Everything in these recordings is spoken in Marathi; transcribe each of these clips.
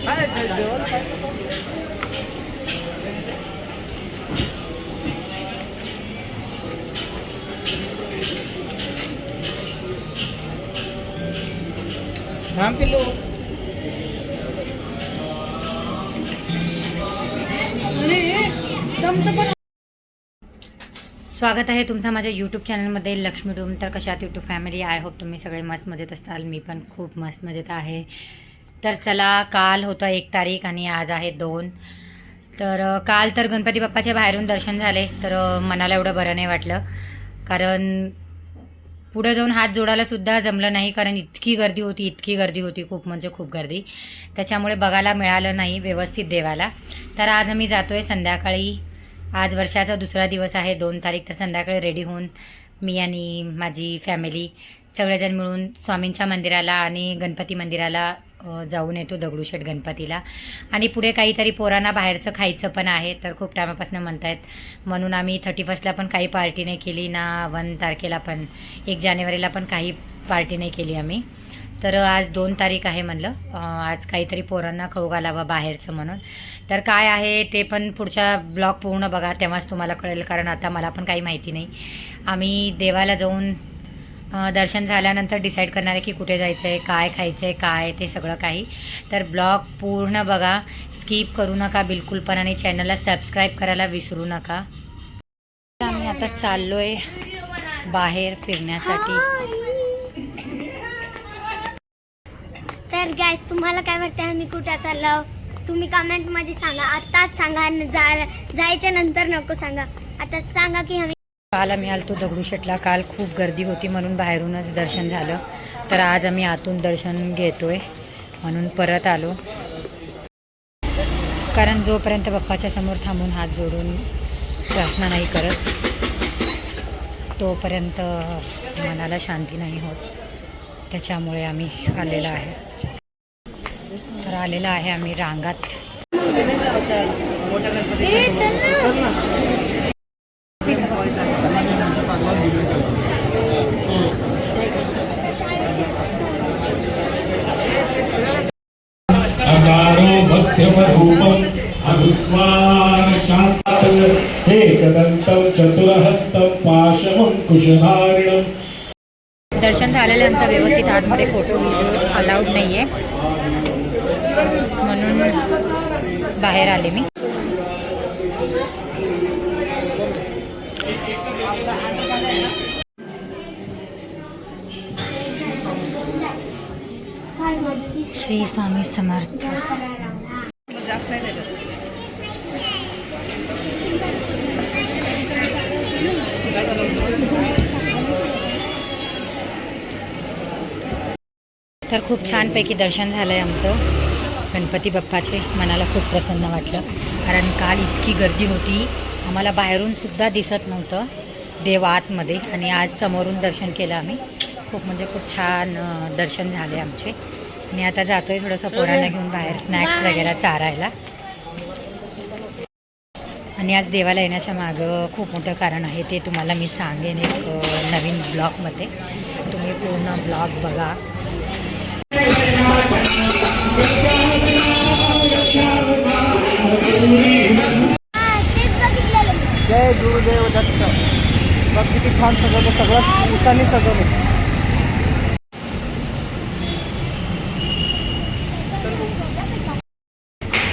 स्वागत आहे तुमचं माझ्या यूट्यूब चॅनलमध्ये लक्ष्मी डूम. तर कशात यूट्यूब फॅमिली, आय होप तुम्ही सगळे मस्त मजेत असताल. मी पण खूप मस्त मजेत आहे. तर चला, काल होतं 1 तारीख आणि आज आहे 2. तर काल तर गणपती बाप्पाच्या बाहेरून दर्शन झाले, तर मनाला एवढं बरं नाही वाटलं. कारण पुढे जाऊन हात जोडायला सुद्धा जमलं नाही, कारण इतकी गर्दी होती, खूप म्हणजे खूप गर्दी. त्याच्यामुळे बघायला मिळालं नाही व्यवस्थित देवाला. तर आज आम्ही जातोय संध्याकाळी. आज वर्षाचा दुसरा दिवस आहे, 2 तारीख. तर संध्याकाळी रेडी होऊन मी आणि माझी फॅमिली सगळेजण मिळून स्वामींच्या मंदिराला आणि गणपती मंदिराला जाऊन येतो, दगडूशेठ गणपतीला. आणि पुढे काहीतरी पोरांना बाहेरचं खायचं पण आहे, तर खूप टायमापासून म्हणतायत. म्हणून आम्ही 31ला पण काही पार्टी नाही केली ना, 1 तारखेला पण, 1 जानेवारीला पण काही पार्टी नाही केली आम्ही. तर आज 2 तारीख आहे, म्हणलं आज काहीतरी पोरांना खाऊ घालावं बाहेरचं म्हणून. तर काय आहे ते पण पुढच्या ब्लॉग पूर्ण बघा, तेव्हाच तुम्हाला कळेल. कारण आता मला पण काही माहिती नाही. आम्ही देवाला जाऊन दर्शन झाल्यानंतर डिसाईड करणार आहे की कुठे जायचं आहे, काय खायचं आहे, काय ते सगळं काही. तर ब्लॉग पूर्ण बघा, स्किप करू नका बिलकुल पण, आणि चॅनलला सबस्क्राईब करायला विसरू नका. आम्ही आता चाललो आहे बाहेर फिरण्यासाठी. तर गाइस, तुम्हाला काय वाटतं आम्ही कुठे चाललो? तुम्ही कमेंटमध्ये सांगा. आताच सांगा, जायच्या नंतर नको सांगा. आता सांगा की आम्ही काल आम्ही आलतो दगडूशेठला. काल खूप गर्दी होती म्हणून बाहेरूनच दर्शन झालं. तर आज आम्ही आतून दर्शन घेतोय म्हणून परत आलो. कारण जोपर्यंत बाप्पाच्या समोर थांबून हात जोडून प्रार्थना नाही करत, तोपर्यंत मनाला शांती नाही होत. त्याच्यामुळे आम्ही आलेला आहे. तर आलेला आहे आम्ही रांगात. दर्शन झालेलं आमचं व्यवस्थित. आतमध्ये फोटो व्हिडिओ अलाउड नाही आहे म्हणून बाहेर आले मी. श्री स्वामी समर्थ. तर खूप छानपैकी दर्शन झालं आहे आमचं गणपती बाप्पाचे. मनाला खूप प्रसन्न वाटलं, कारण काल इतकी गर्दी होती, आम्हाला बाहेरून सुद्धा दिसत नव्हतं देव आतमध्ये. आणि आज समोरून दर्शन केलं आम्ही. खूप म्हणजे खूप छान दर्शन झाले आमचे. आणि आता जातो आहे थोडंसं पोरांना घेऊन बाहेर स्नॅक्स वगैरे चारायला. आणि आज देवाला येण्याच्या मागं खूप मोठं कारण आहे, ते तुम्हाला मी सांगेन एक नवीन ब्लॉगमध्ये. तुम्ही पूर्ण ब्लॉग बघा. जय गुरुदेव दत्त. बघ किती छान सजवलं, सगळं उसाने सजवलं.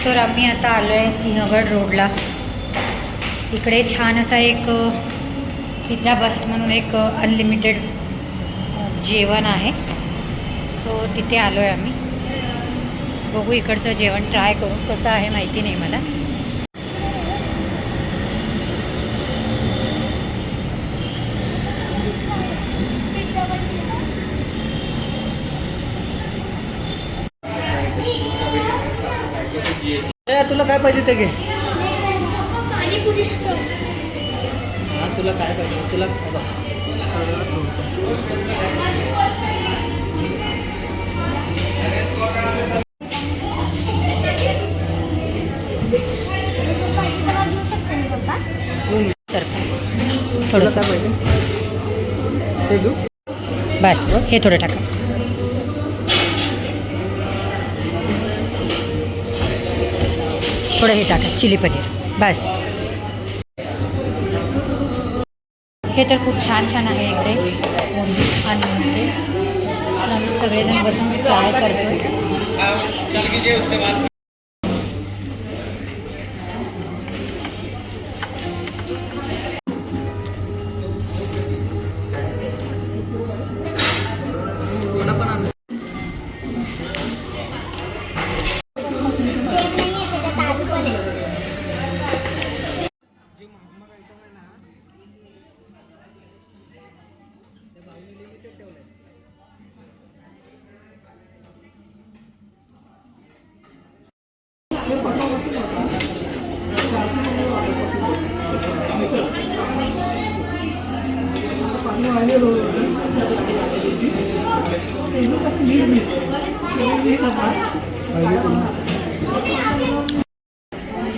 तर आम्ही आता आलो आहे सिंहगड रोडला. इकडे छान असा एक पिझ्झा बस्ट म्हणून एक अनलिमिटेड जेवण आहे. सो तिथे आलो आहे आम्ही. बघू इकडचं जेवण ट्राय करून कसं आहे माहिती नाही मला. तुला काय पाहिजे ते घे. तुला काय पाहिजे तुला. थोडंसं बस, हे थोडं टाका. थोडं हे टाका चिली पनीर बस. हे तर खूप छान छान आहे इकडे आणि इकडे आम्ही सगळेजण बसून फ्राय करतो.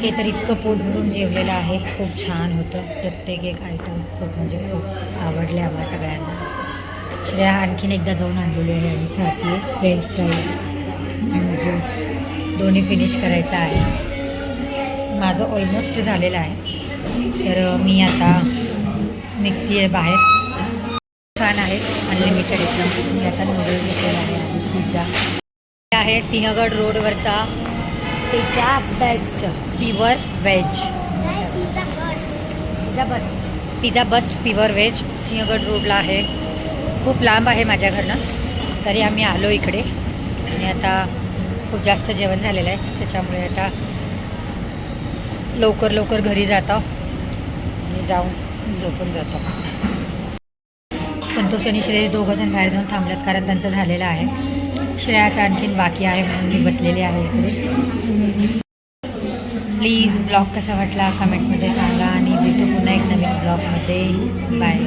हे तर इतकं पोट भरून जेवलेलं आहे. खूप छान होतं. प्रत्येक एक आयटम खूप म्हणजे खूप आवडले आम्हाला सगळ्यांना. श्रेया आणखीन एकदा जाऊन आणलेली आहे आणि खाते फ्रेंच फ्राईज आणि ज्यूस दोन्ही फिनिश करायचं आहे. माझं ऑलमोस्ट झालेलं आहे. तर मी आता निघते आहे बाहेर. छान आहे अनलिमिटेड एकदम. मी आता नूडल्स घेतलेला आहे आणि पिझ्झा आहे सिंहगड रोडवरचा pizza best pure veg. Pizza best pure veg Sinhagad रोडला आहे. खूप लांब आहे माझ्या घरनं तरी आम्ही आलो इकडे आणि आता खूप जास्त जेवण झालेलं आहे त्याच्यामुळे आता लवकर लवकर घरी जातो आणि जाऊन झोपून जातो. संतोष आणि श्रेयस दोघंजण बाहेर जाऊन थांबलेत कारण त्यांचं झालेलं आहे. श्रेयाचं आणखीन बाकी आहे म्हणून मी बसलेली आहे इकडे. प्लीज ब्लॉग कसा वाटला कमेंटमध्ये सांगा आणि भेटू पुन्हा एक नवीन ब्लॉगमध्ये. बाय.